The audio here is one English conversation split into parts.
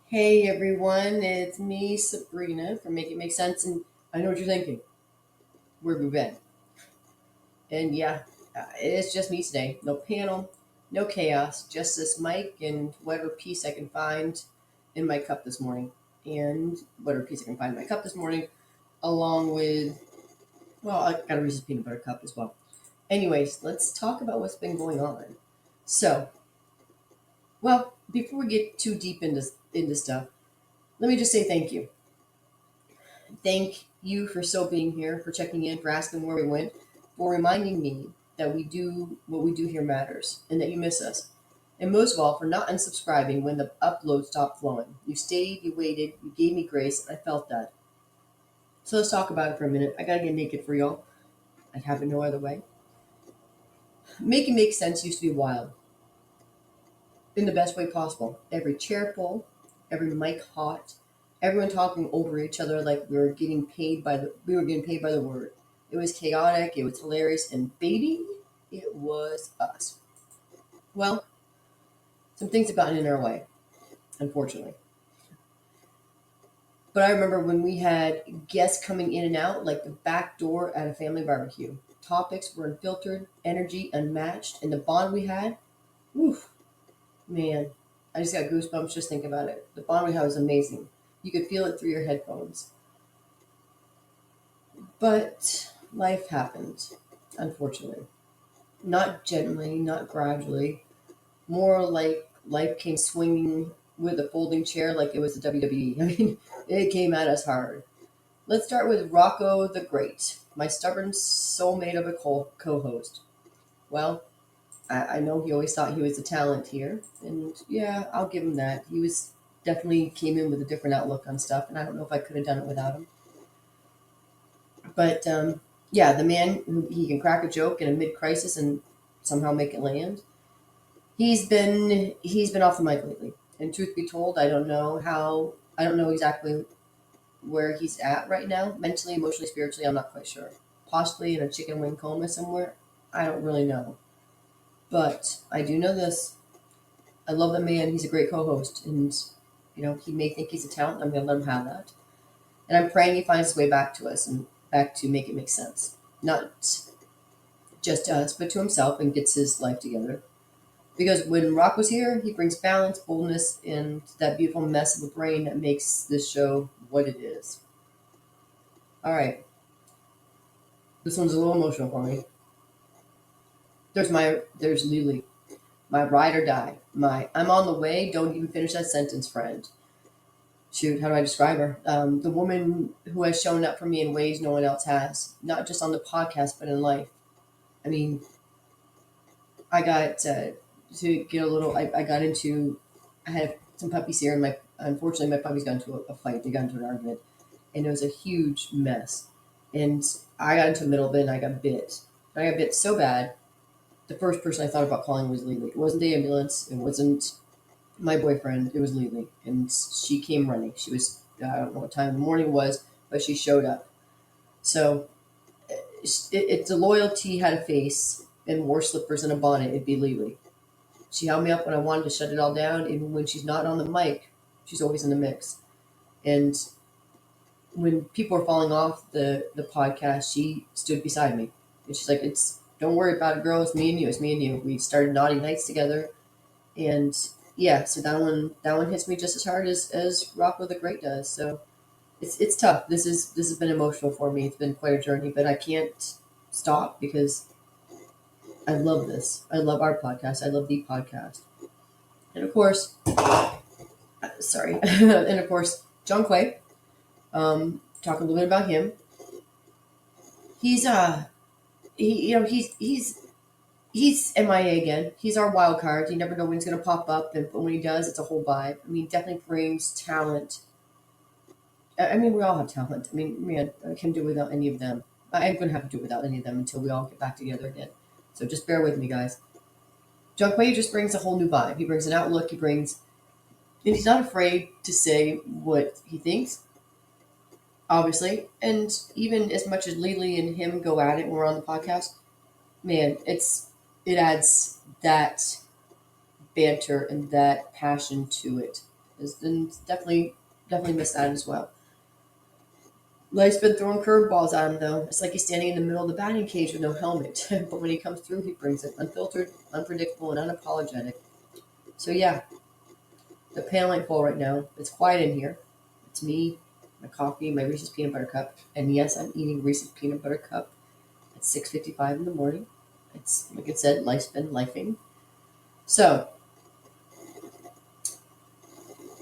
Hey everyone, it's me, Sabrina from Make It Make Sense, and I know what you're thinking. Where have we been? And yeah, it's just me today. No panel, no chaos, just this mic and whatever piece I can find in my cup this morning. And whatever piece I can find in my cup this morning, along with, well, I got a Reese's peanut butter cup as well. Anyways, let's talk about what's been going on. So, well, before we get too deep into stuff, let me just say thank you. Thank you for still being here, for checking in, for asking where we went, for reminding me that we do what we do here matters and that you miss us. And most of all, for not unsubscribing when the upload stopped flowing. You stayed, you waited, you gave me grace, and I felt that. So let's talk about it for a minute. I gotta get naked for y'all. I'd have it no other way. Make It Make Sense used to be wild in the best way possible. Every chair full, every mic hot, everyone talking over each other like we were getting paid by the word. It was chaotic, it was hilarious, and baby, it was us. Well, some things have gotten in our way, unfortunately. But I remember when we had guests coming in and out like the back door at a family barbecue. Topics were unfiltered, energy unmatched, and the bond we had, oof, man, I just got goosebumps just thinking about it. The bond we had was amazing. You could feel it through your headphones. But life happened, unfortunately. Not gently, not gradually. More like life came swinging with a folding chair like it was the WWE. I mean, it came at us hard. Let's start with Rocco the Great, my stubborn soulmate of a co-host. Well, I know he always thought he was a talent here, and yeah, I'll give him that. He was definitely came in with a different outlook on stuff, and I don't know if I could have done it without him. But yeah, the man who he can crack a joke in a mid crisis and somehow make it land. He's been off the mic lately, and truth be told, I don't know how. I don't know exactly where he's at right now, mentally, emotionally, spiritually. I'm not quite sure. Possibly in a chicken wing coma somewhere. I don't really know, but I do know this. I love the man. He's a great co-host, and he may think he's a talent. I'm going to let him have that, and I'm praying he finds his way back to us and back to make it make sense. Not just to us, but to himself, and gets his life together. Because when Rock was here, he brings balance, boldness, and that beautiful mess of a brain that makes this show what it is. All right, this one's a little emotional for me. There's Lily, my ride or die, my I'm on the way. Don't even finish that sentence, friend. Shoot, how do I describe her? The woman who has shown up for me in ways no one else has, not just on the podcast but in life. I mean, I got to get a little. I got into. I had some puppies here, and my unfortunately my puppies got into a fight. They got into an argument, and it was a huge mess. And I got into the middle of it, and I got bit. And I got bit so bad. The first person I thought about calling was Lily. It wasn't the ambulance. It wasn't my boyfriend. It was Lily, and she came running. She was I don't know what time in the morning it was, but she showed up. So if the loyalty had a face and wore slippers and a bonnet, it'd be Lily. She held me up when I wanted to shut it all down. Even when she's not on the mic, she's always in the mix. And when people were falling off the podcast, she stood beside me. And she's like, "It's don't worry about it, girl. It's me and you. It's me and you." We started naughty nights together, and yeah, so that one hits me just as hard as Rocco the Great does. So it's tough. This has been emotional for me. It's been quite a journey, but I can't stop because I love this. I love our podcast. I love the podcast. And of course, sorry, and of course, John Quay. Talk a little bit about him. He's he's MIA again. He's our wild card. You never know when he's gonna pop up, and but when he does, it's a whole vibe. I mean, definitely brings talent. I mean, we all have talent. I mean, man, I can do without any of them. I'm gonna have to do without any of them until we all get back together again. So just bear with me, guys. John Quay just brings a whole new vibe. He brings an outlook. And he's not afraid to say what he thinks, obviously. And even as much as Lily and him go at it when we're on the podcast, man, it adds that banter and that passion to it. And definitely missed that as well. Life's been throwing curveballs at him, though. It's like he's standing in the middle of the batting cage with no helmet. But when he comes through, he brings it unfiltered, unpredictable, and unapologetic. So, yeah, the panel ain't full right now. It's quiet in here. It's me, my coffee, my Reese's peanut butter cup. And yes, I'm eating Reese's peanut butter cup at 6:55 in the morning. It's, like I said, life's been lifing. So,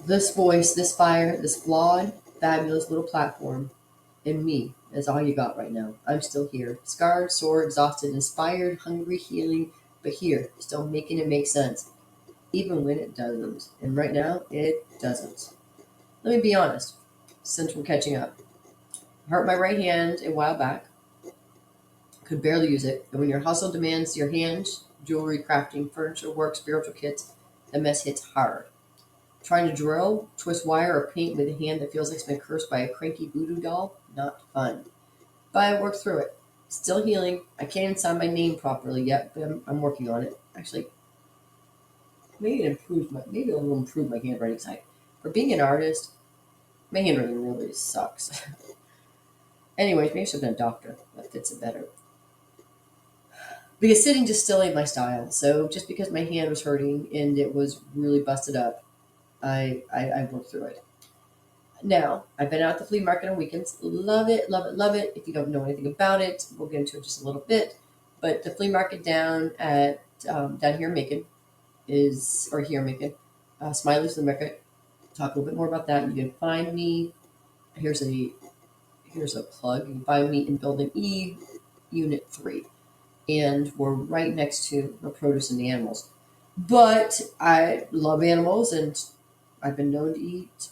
this voice, this fire, this flawed, fabulous little platform, and me is all you got right now. I'm still here. Scarred, sore, exhausted, inspired, hungry, healing, but here, still making it make sense, even when it doesn't. And right now, it doesn't. Let me be honest, since we're catching up. I hurt my right hand a while back. Could barely use it. And when your hustle demands your hands, jewelry, crafting, furniture, work, spiritual kits, the mess hits hard. Trying to drill, twist wire, or paint with a hand that feels like it's been cursed by a cranky voodoo doll, not fun. But I worked through it. Still healing. I can't even sign my name properly yet, but I'm working on it. Actually, maybe it will improve my handwriting side. For being an artist, my handwriting really sucks. Anyways, maybe I should have been a doctor. That fits it better. Because sitting just still ain't my style. So just because my hand was hurting and it was really busted up, I worked through it. Now, I've been out at the flea market on weekends. Love it, love it, love it. If you don't know anything about it, we'll get into it just a little bit. But the flea market down here in Macon here in Macon, Smiley's Flea Market. Talk a little bit more about that. You can find me. Here's a plug. You can find me in Building E, Unit 3. And we're right next to the produce and the animals. But I love animals, and I've been known to eat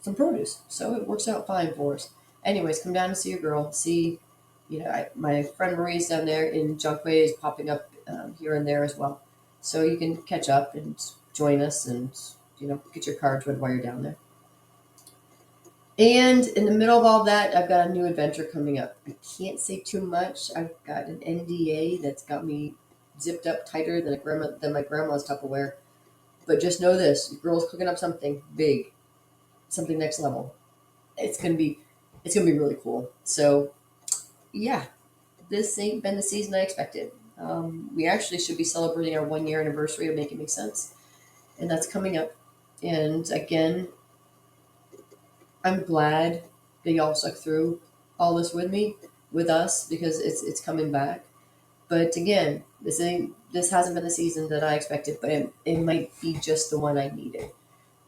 some produce, so it works out fine for us. Anyways, come down and see your girl. See, my friend Marie's down there in Junkway is popping up here and there as well, so you can catch up and join us, and get your cards read while you're down there. And in the middle of all that, I've got a new adventure coming up. I can't say too much. I've got an NDA that's got me zipped up tighter than my grandma's Tupperware. But just know this: your girl's cooking up something big, something next level. It's gonna be really cool. So, yeah, this ain't been the season I expected. We actually should be celebrating our 1 year anniversary of Making It Make Sense, and that's coming up. And again, I'm glad that y'all stuck through all this with us, because it's coming back. But again, this hasn't been the season that I expected, but it might be just the one I needed.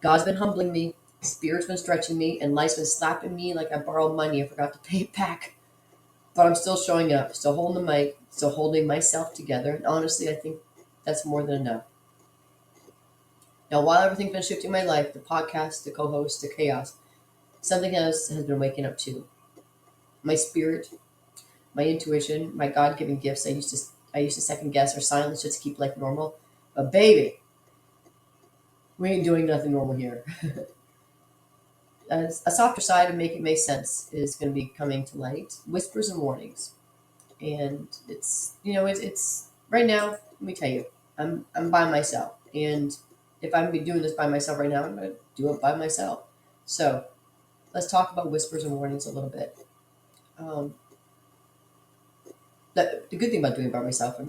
God's been humbling me, Spirit's been stretching me, and life's been slapping me like I borrowed money and forgot to pay it back. But I'm still showing up, still holding the mic, still holding myself together, and honestly, I think that's more than enough. Now, while everything's been shifting my life, the podcast, the co-host, the chaos, something else has been waking up too. My spirit, my intuition, my God-given gifts. I used to second guess or silence just to keep life normal. But baby, we ain't doing nothing normal here. A softer side of Make It Make Sense is going to be coming to light. Whispers and warnings, and it's right now. Let me tell you, I'm by myself, and if I'm gonna be doing this by myself right now, I'm going to do it by myself. So let's talk about whispers and warnings a little bit. The good thing about doing it by myself, I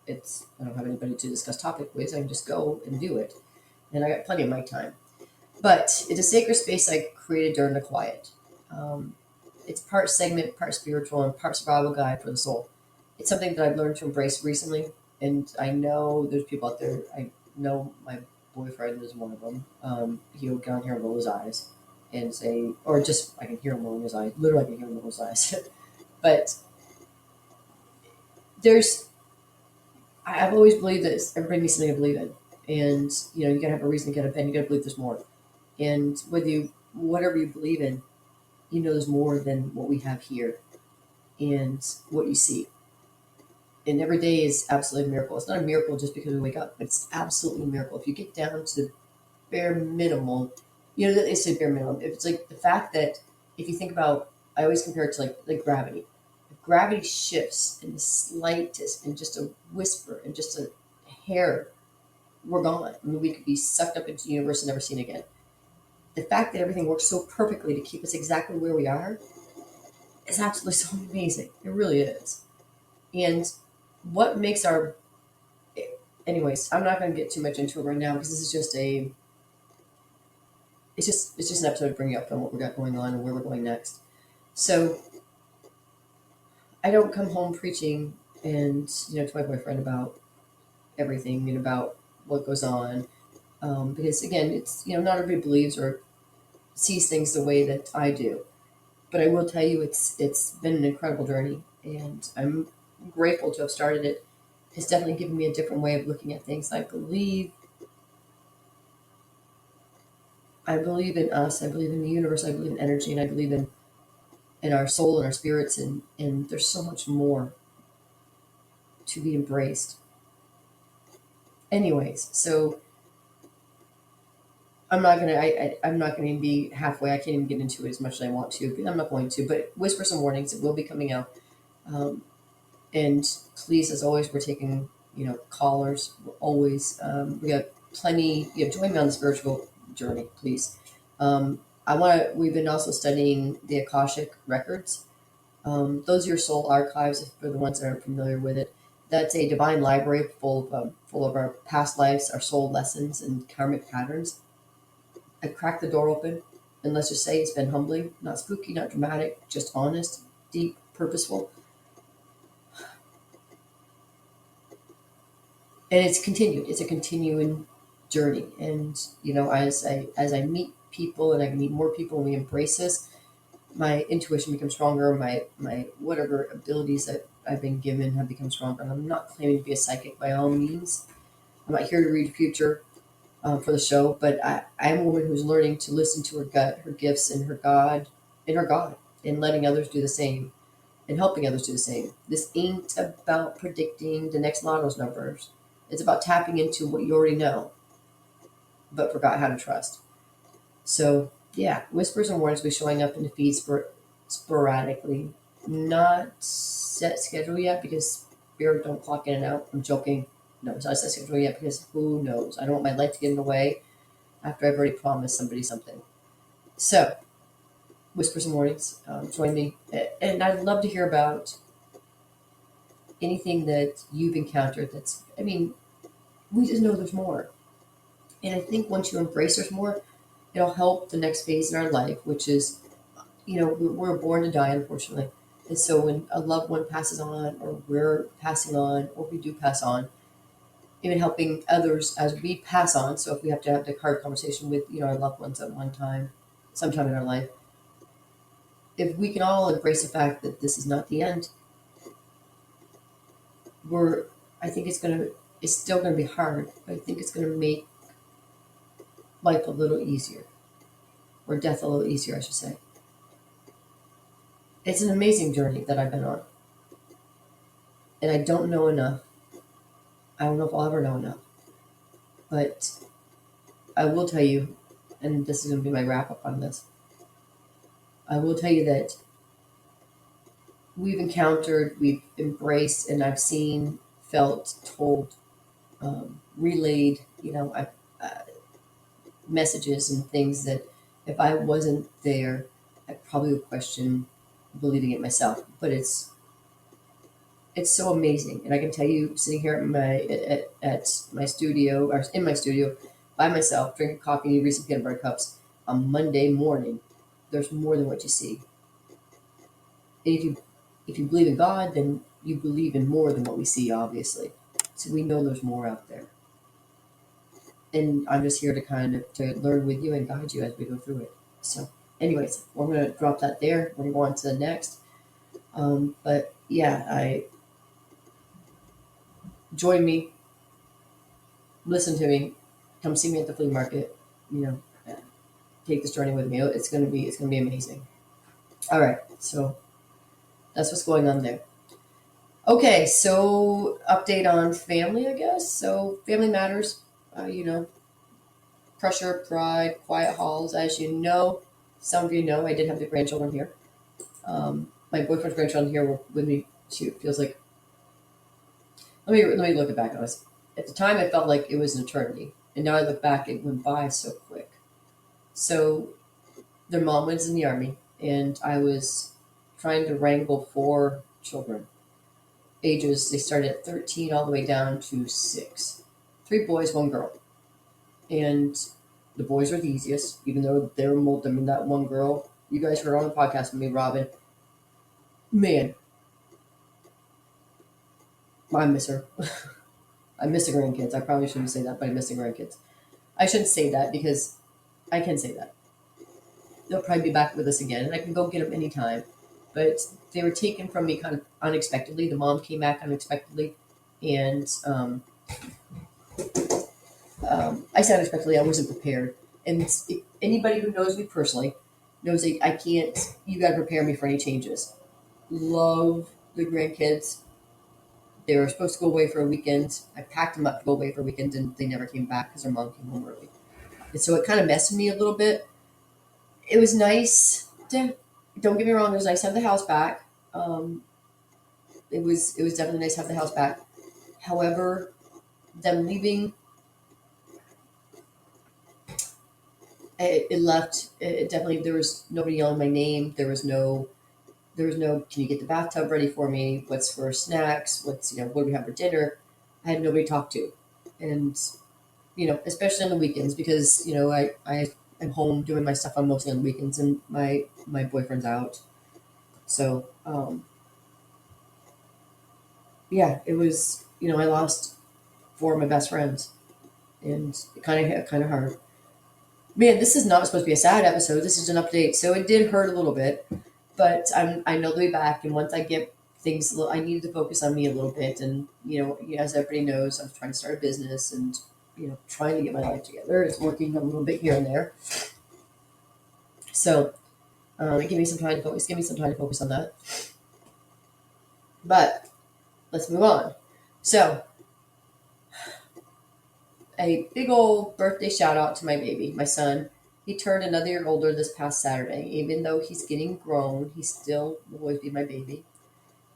don't have anybody to discuss topic with. I can just go and do it, and I got plenty of mic time. But it's a sacred space I created during the quiet. It's part segment, part spiritual, and part survival guide for the soul. It's something that I've learned to embrace recently, and I know there's people out there. I know my boyfriend is one of them. He'll get on here and roll his eyes and say, or just I can hear him rolling his eyes. Literally, I can hear him roll his eyes. But I've always believed that everybody needs something to believe in, and you gotta have a reason to get up, and you gotta believe there's more. And whatever you believe in, there's more than what we have here and what you see. And every day is absolutely a miracle. It's not a miracle just because we wake up, but it's absolutely a miracle. If you get down to the bare minimum, they say bare minimum. If it's like the fact that if you think about, I always compare it to like gravity. If gravity shifts in the slightest, in just a whisper, in just a hair, we're gone. I mean, we could be sucked up into the universe and never seen again. The fact that everything works so perfectly to keep us exactly where we are is absolutely so amazing. It really is. And what makes our, anyways, I'm not going to get too much into it right now because this is just a, it's just an episode to bring you up on what we got going on and where we're going next. So I don't come home preaching and to my boyfriend about everything and about what goes on, because again, it's not everybody believes or sees things the way that I do. But I will tell you, it's been an incredible journey, and I'm grateful to have started it. It's definitely given me a different way of looking at things. I believe in us. I believe in the universe. I believe in energy, and I believe in our soul and our spirits, and there's so much more to be embraced. Anyways, so I'm not gonna be halfway. I can't even get into it as much as I want to, but I'm not going to. But whisper some warnings. It will be coming out. Um, and please, as always, we're taking callers. We're always we got plenty. Join me on the spiritual journey, please. We've been also studying the Akashic records. Those are your soul archives for the ones that aren't familiar with it. That's a divine library full of our past lives, our soul lessons, and karmic patterns. I cracked the door open, and let's just say it's been humbling, not spooky, not dramatic, just honest, deep, purposeful. And it's continued. It's a continuing journey. And as I meet people and I meet more people and we embrace this, my intuition becomes stronger. My whatever abilities that I've been given have become stronger. And I'm not claiming to be a psychic by all means. I'm not here to read the future for the show, but I am a woman who's learning to listen to her gut, her gifts, and her God, and letting others do the same and helping others do the same. This ain't about predicting the next lotto's numbers. It's about tapping into what you already know, but forgot how to trust. So, yeah, whispers and warnings will be showing up in the feed sporadically. Not set schedule yet because spirit don't clock in and out. I'm joking. No, it's not set schedule yet because who knows? I don't want my life to get in the way after I've already promised somebody something. So, whispers and warnings, join me. And I'd love to hear about anything that you've encountered we just know there's more. And I think once you embrace there's more, it'll help the next phase in our life, which is, we're born to die, unfortunately. And so when a loved one passes on, or we're passing on, or we do pass on, even helping others as we pass on. So if we have to have the hard conversation with, our loved ones at one time, sometime in our life, if we can all embrace the fact that this is not the end, I think it's still gonna be hard, but I think it's gonna make life a little easier, or death a little easier, I should say. It's an amazing journey that I've been on, and I don't know enough. I don't know if I'll ever know enough, but I will tell you, and this is gonna be my wrap up on this. I will tell you that we've encountered, we've embraced, and I've seen, felt, told, relayed, messages and things that if I wasn't there, I probably would question believing it myself. But it's so amazing, and I can tell you, sitting here at my studio, or in my studio by myself, drinking coffee and eating some peanut butter cups on Monday morning, there's more than what you see. And if you believe in God, then you believe in more than what we see, obviously. So we know there's more out there. And I'm just here to to learn with you and guide you as we go through it. So, anyways, we're going to drop that there. We're going to go on to the next. But yeah, join me, listen to me, come see me at the flea market. Take this journey with me. It's gonna be amazing. All right, so that's what's going on there. Okay, so update on family, I guess. So family matters. Pressure, pride, quiet halls. As you know, some of you know, I did have the grandchildren here. My boyfriend's grandchildren here were with me. She feels like. Let me look it back on this. At the time, it felt like it was an eternity. And now I look back, it went by so quick. So their mom was in the army, and I was trying to wrangle 4 children. Ages, they started at 13 all the way down to 6. 3 boys, 1 girl. And the boys were the easiest, even though they were molded. I mean, that one girl, you guys heard on the podcast with me, Robin. Man, I miss her. I miss the grandkids. I probably shouldn't say that, but I miss the grandkids. I shouldn't say that because I can say that. They'll probably be back with us again, and I can go get them anytime. But they were taken from me kind of unexpectedly. The mom came back unexpectedly, and I said unexpectedly. I wasn't prepared. And anybody who knows me personally knows that I can't. You got to prepare me for any changes. Love the grandkids. They were supposed to go away for a weekend. I packed them up to go away for a weekend, and they never came back because their mom came home early. And so it kind of messed with me a little bit. It was nice to, don't get me wrong, it was nice to have the house back. It was definitely nice to have the house back. However, them leaving, it left, it definitely, there was nobody yelling my name. There was no, can you get the bathtub ready for me? What's for snacks? What do we have for dinner? I had nobody to talk to. And, especially on the weekends because, I'm home doing my stuff on mostly on the weekends and my boyfriend's out. So, yeah, it was, I lost 4 of my best friends and it kind of hard. Man, this is not supposed to be a sad episode. This is an update. So it did hurt a little bit, but I know they'll be back. And once I get things, I needed to focus on me a little bit. And, as everybody knows, I'm trying to start a business and, trying to get my life together. It's working a little bit here and there. So, give me some time to focus on that. But let's move on. So, a big old birthday shout out to my baby, my son. He turned another year older this past Saturday. Even though he's getting grown, he still will always be my baby.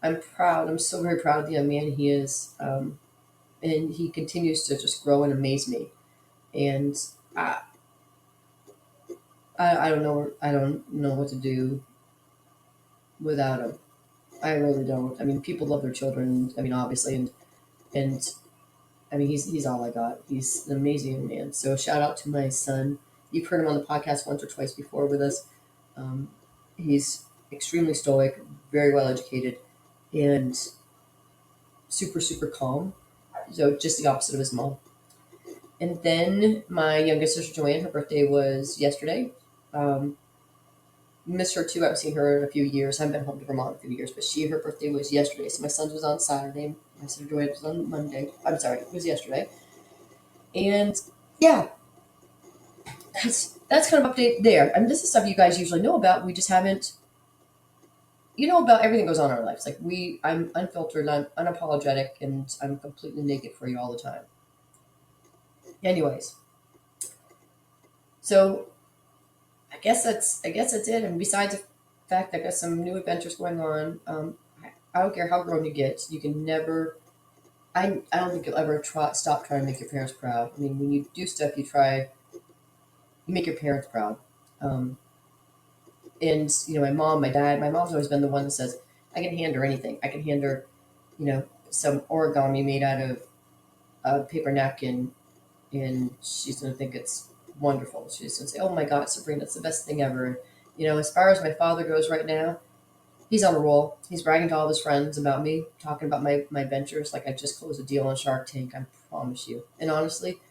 I'm proud. I'm so very proud of the young man he is. And he continues to just grow and amaze me. And I don't know. I don't know what to do without him. I really don't. I mean, people love their children. I mean, obviously, and I mean, he's all I got. He's an amazing man. So shout out to my son. You've heard him on the podcast once or twice before with us. He's extremely stoic, very well educated, and super, super calm. So just the opposite of his mom. And then my youngest sister Joanne, her birthday was yesterday. Missed her too. I haven't seen her in a few years. I haven't been home to Vermont in a few years, but her birthday was yesterday. So my son's was on Saturday. My sister Joanne was on Monday. I'm sorry, it was yesterday. And yeah, that's kind of update there. I mean, this is stuff you guys usually know about. We just haven't. You know about everything that goes on in our lives. Like I'm unfiltered, I'm unapologetic, and I'm completely naked for you all the time. Anyways, so I guess that's it. And besides the fact that I got some new adventures going on, I don't care how grown you get, you can never. I don't think you'll ever stop trying to make your parents proud. I mean, when you do stuff, you make your parents proud. And my mom, my dad, my mom's always been the one that says, I can hand her anything. I can hand her, some origami made out of a paper napkin, and she's gonna think it's wonderful. She's gonna say, "Oh my God, Sabrina, it's the best thing ever." As far as my father goes right now, he's on a roll. He's bragging to all his friends about me, talking about my ventures. Like I just closed a deal on Shark Tank. I promise you. And honestly,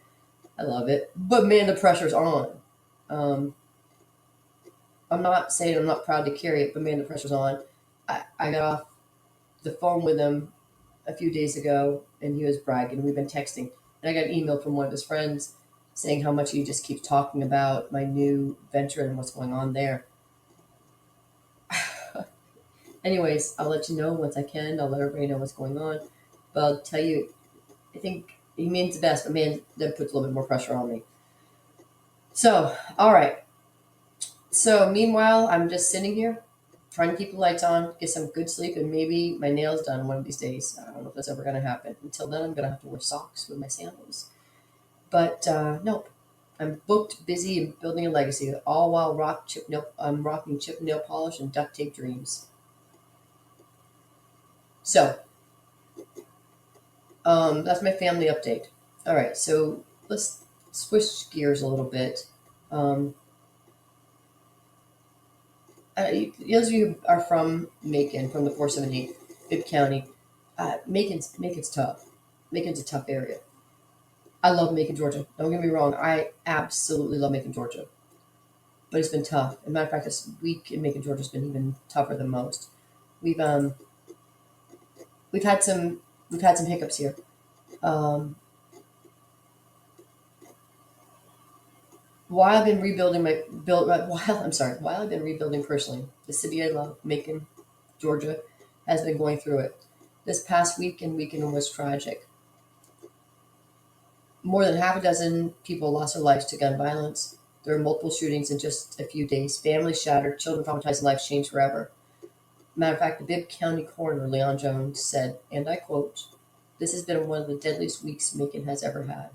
I love it. But man, the pressure's on. I'm not saying I'm not proud to carry it, but man, the pressure's on. I got off the phone with him a few days ago, and he was bragging. We've been texting, and I got an email from one of his friends saying how much he just keeps talking about my new venture and what's going on there. Anyways, I'll let you know once I can. I'll let everybody know what's going on. But I'll tell you, I think he means the best, but man, that puts a little bit more pressure on me. So, all right. So, meanwhile, I'm just sitting here Trying to keep the lights on, get some good sleep, and maybe my nails done one of these days. I don't know if that's ever going to happen. Until then, I'm going to have to wear socks with my sandals. But nope. I'm booked, busy, and building a legacy, all while I'm rocking chip nail polish and duct tape dreams. So, that's my family update. All right, so let's switch gears a little bit. Um, those of you who are from Macon, from the 478, Bibb County, Macon's tough. Macon's a tough area. I love Macon, Georgia. Don't get me wrong. I absolutely love Macon, Georgia. But it's been tough. As a matter of fact, this week in Macon, Georgia has been even tougher than most. We've um we've had some hiccups here. Um, while I've been rebuilding while I've been rebuilding personally, the city I love, Macon, Georgia, has been going through it. This past weekend was tragic. More than half a dozen people lost their lives to gun violence. There were multiple shootings in just a few days. Families shattered, children traumatized, and lives changed forever. Matter of fact, the Bibb County coroner, Leon Jones, said, and I quote, "This has been one of the deadliest weeks Macon has ever had."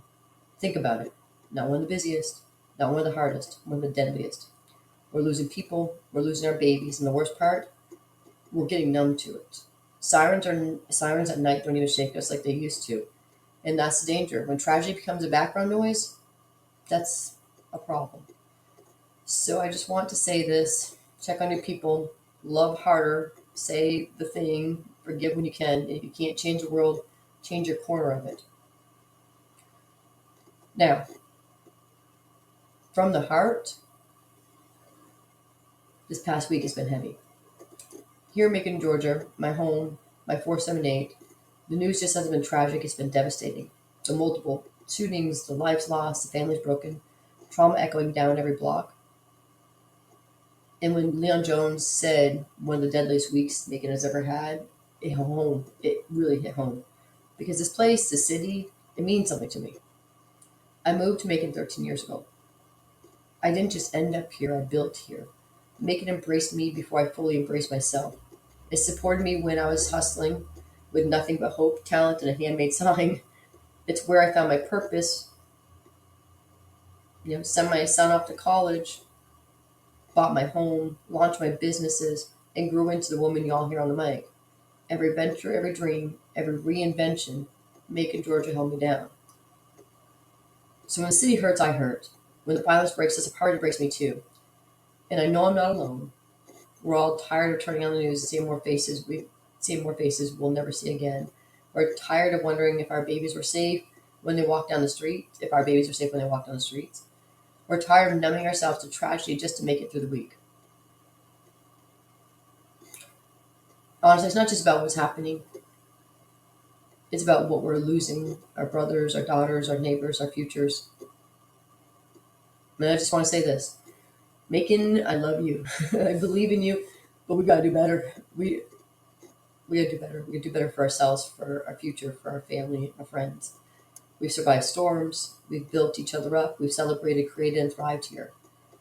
Think about it. Not one of the busiest, not one of the hardest, one of the deadliest. We're losing people, we're losing our babies, and the worst part, we're getting numb to it. Sirens at night don't even shake us like they used to. And that's the danger. When tragedy becomes a background noise, that's a problem. So I just want to say this: check on your people, love harder, say the thing, forgive when you can. And if you can't change the world, change your corner of it. Now, from the heart, this past week has been heavy. Here in Macon, Georgia, my home, my 478, the news just hasn't been tragic, it's been devastating. The multiple shootings, the lives lost, the families broken, trauma echoing down every block. And when Leon Jones said one of the deadliest weeks Macon has ever had, it hit home. It really hit home. Because this place, this city, it means something to me. I moved to Macon 13 years ago. I didn't just end up here, I built here. Macon embraced me before I fully embraced myself. It supported me when I was hustling with nothing but hope, talent, and a handmade sign. It's where I found my purpose. Sent my son off to college, bought my home, launched my businesses, and grew into the woman y'all hear on the mic. Every venture, every dream, every reinvention, Macon, Georgia held me down. So when the city hurts, I hurt. When the violence breaks us apart, it breaks me too. And I know I'm not alone. We're all tired of turning on the news and seeing more faces we'll never see again. We're tired of wondering if our babies were safe when they walk down the street, if our babies are safe when they walk down the streets. We're tired of numbing ourselves to tragedy just to make it through the week. Honestly, it's not just about what's happening. It's about what we're losing, our brothers, our daughters, our neighbors, our futures. And I just want to say this. Macon, I love you. I believe in you, but we got to do better. We got to do better. We got to do better for ourselves, for our future, for our family, our friends. We've survived storms. We've built each other up. We've celebrated, created, and thrived here.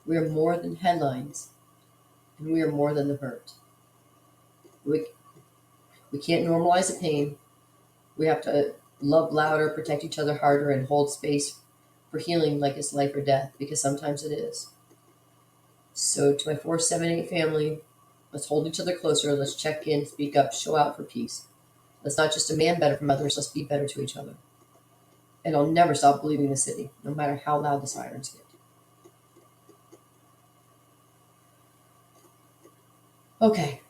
We are more than headlines, and we are more than the hurt. We can't normalize the pain. We have to love louder, protect each other harder, and hold space for healing like it's life or death, because sometimes it is. So to my 478 family, let's hold each other closer. Let's check in, speak up, show out for peace. Let's not just demand better from others. Let's be better to each other. And I'll never stop believing in the city, no matter how loud the sirens get. Okay.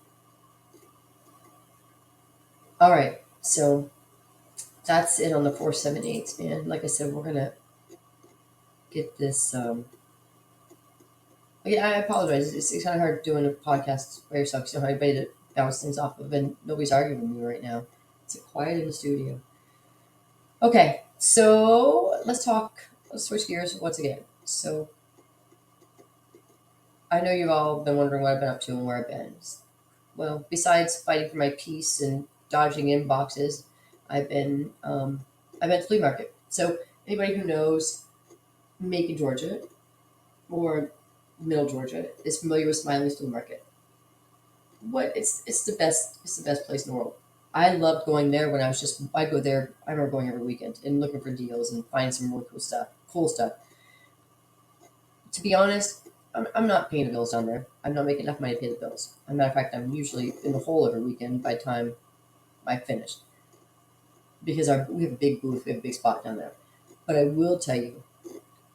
All right. So that's it on the 478. And like I said, we're going to get this. Yeah, I apologize. It's kind of hard doing a podcast by yourself because you don't have anybody to bounce things off of, and nobody's arguing with me right now. It's quiet in the studio. Okay, so let's switch gears once again. So I know you've all been wondering what I've been up to and where I've been. Well, besides fighting for my peace and dodging inboxes, I've been at the flea market. So anybody who knows Macon, Georgia, or Middle Georgia is familiar with Smiley's Flea Market. what it's the best place in the world. I loved going there when I go there. I remember going every weekend and looking for deals and finding some really cool stuff. To be honest, I'm not paying the bills down there. I'm not making enough money to pay the bills. As a matter of fact, I'm usually in the hole every weekend by the time I finish because we have a big booth, we have a big spot down there. But I will tell you,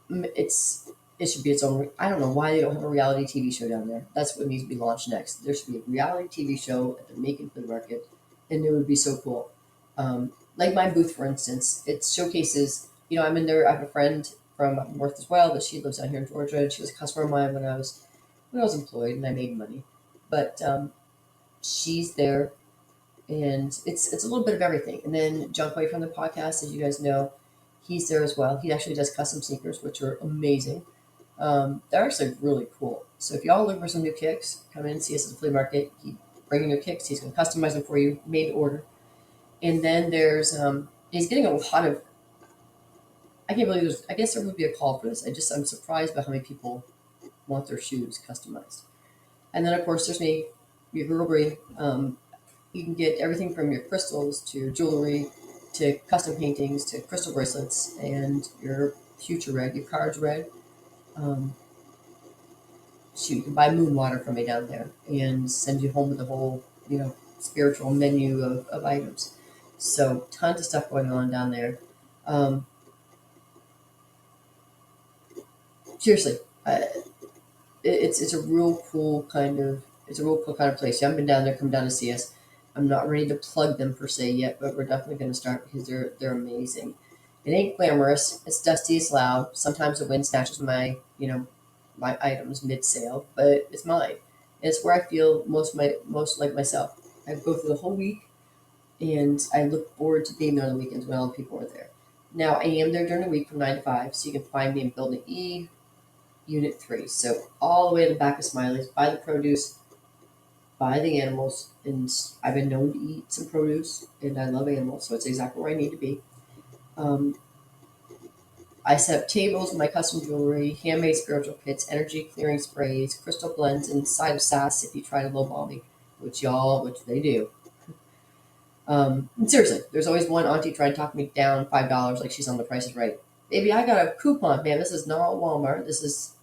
it should be its own. I don't know why they don't have a reality TV show down there. That's what needs to be launched next. There should be a reality TV show at the Macon flea market, and it would be so cool. Like my booth, for instance, it showcases. I'm in there. I have a friend from up north as well, but she lives out here in Georgia, and she was a customer of mine when I was employed and I made money. But she's there, and it's a little bit of everything. And then John Quay from the podcast, as you guys know, he's there as well. He actually does custom sneakers, which are amazing. They're actually really cool. So if y'all look for some new kicks, come in and see us at the flea market. Bring in your kicks. He's going to customize them for you, made to order. And then he's getting a lot of. I can't believe I guess there would be a call for this. I'm surprised by how many people want their shoes customized. And then of course there's me, your girl Bree. You can get everything from your crystals to your jewelry to custom paintings to crystal bracelets and your future red, your cards red. Um, you can buy moon water from me down there and send you home with a whole, spiritual menu of items. So tons of stuff going on down there. Um, Seriously, it's a real cool kind of place. You haven't been down there, come down to see us. I'm not ready to plug them per se yet, but we're definitely going to start because they're amazing. It ain't glamorous. It's dusty. It's loud. Sometimes the wind snatches my items mid sale, but it's mine. And it's where I feel most like myself. I go through the whole week, and I look forward to being there on the weekends when all the people are there. Now I am there during the week from 9 to 5, so you can find me in Building E, Unit 3. So all the way to the back of Smiley's, buy the produce, buy the animals, and I've been known to eat some produce, and I love animals, so it's exactly where I need to be. I set up tables with my custom jewelry, handmade spiritual kits, energy clearing sprays, crystal blends, and side of sass if you try to lowball me, which they do. And seriously, there's always one auntie trying to talk me down $5 like she's on The Price is Right. Baby, I got a coupon, man. This is not Walmart. This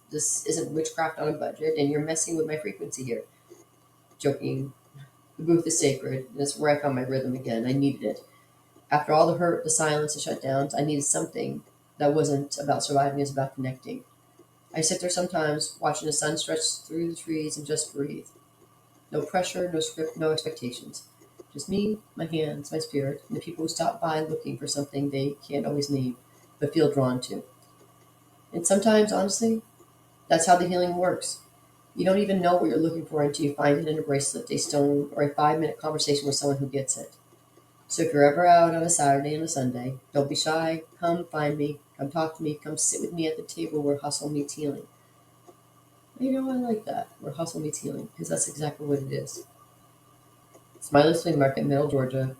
isn't witchcraft on a budget, and you're messing with my frequency here. Joking. The booth is sacred, and it's where I found my rhythm again. I needed it. After all the hurt, the silence, the shutdowns, I needed something that wasn't about surviving, it was about connecting. I sit there sometimes, watching the sun stretch through the trees and just breathe. No pressure, no script, no expectations. Just me, my hands, my spirit, and the people who stop by looking for something they can't always name, but feel drawn to. And sometimes, honestly, that's how the healing works. You don't even know what you're looking for until you find it in a bracelet, a stone, or a 5-minute conversation with someone who gets it. So if you're ever out on a Saturday and a Sunday, don't be shy. Come find me. Come talk to me. Come sit with me at the table where hustle meets healing. I like that. Where hustle meets healing, because that's exactly what it is. Smiley's Flea Market, Middle Georgia,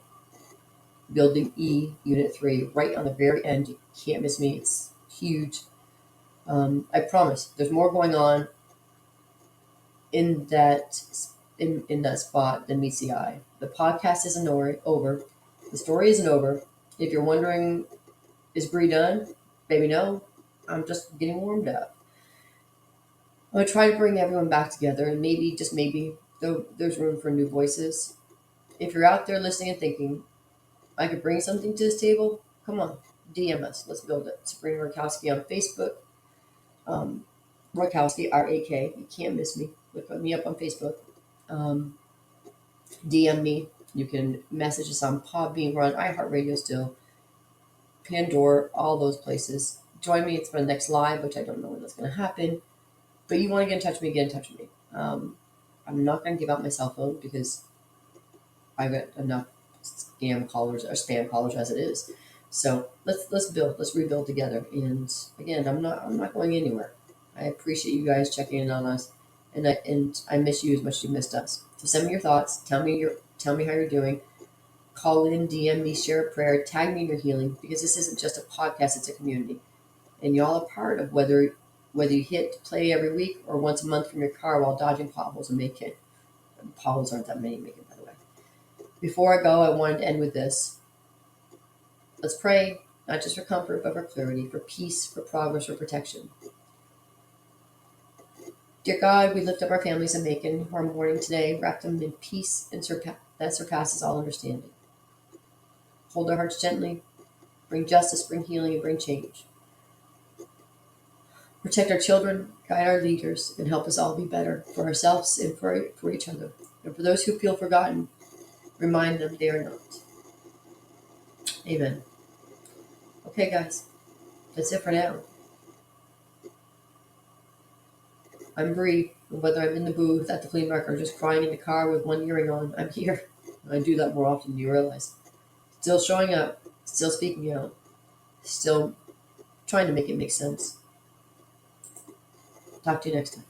Building E, Unit 3, right on the very end. You can't miss me. It's huge. I promise. There's more going on in that spot than meets the eye. The podcast isn't over. The story isn't over. If you're wondering, is Brie done? Baby, no. I'm just getting warmed up. I'm going to try to bring everyone back together, and maybe, just maybe, though there's room for new voices. If you're out there listening and thinking, I could bring something to this table, come on, DM us. Let's build it. Sabrina Rakowski on Facebook. Rakowski, R-A-K. You can't miss me. Look me up on Facebook. DM me. You can message us on Podbean. We're on iHeartRadio still. Pandora, all those places. Join me. It's for the next live, which I don't know when that's going to happen. But you want to get in touch with me, get in touch with me. I'm not going to give out my cell phone because I've got enough scam callers or spam callers as it is. So let's build. Let's rebuild together. And again, I'm not going anywhere. I appreciate you guys checking in on us, and I miss you as much as you missed us. So send me your thoughts. Tell me how you're doing. Call in, DM me, share a prayer, tag me in your healing, because this isn't just a podcast, it's a community. And y'all are part of whether you hit play every week or once a month from your car while dodging potholes in Macon. Pauls aren't that many, Macon, by the way. Before I go, I wanted to end with this. Let's pray, not just for comfort, but for clarity, for peace, for progress, for protection. Dear God, we lift up our families in Macon who are mourning today, wrap them in peace and that surpasses all understanding. Hold their hearts gently, bring justice, bring healing, and bring change. Protect our children, guide our leaders, and help us all be better for ourselves and for each other. And for those who feel forgotten, remind them they are not. Amen. Okay, guys, that's it for now. I'm Bree, and whether I'm in the booth, at the flea market, or just crying in the car with one earring on, I'm here. I do that more often than you realize. Still showing up, still speaking out, still trying to make it make sense. Talk to you next time.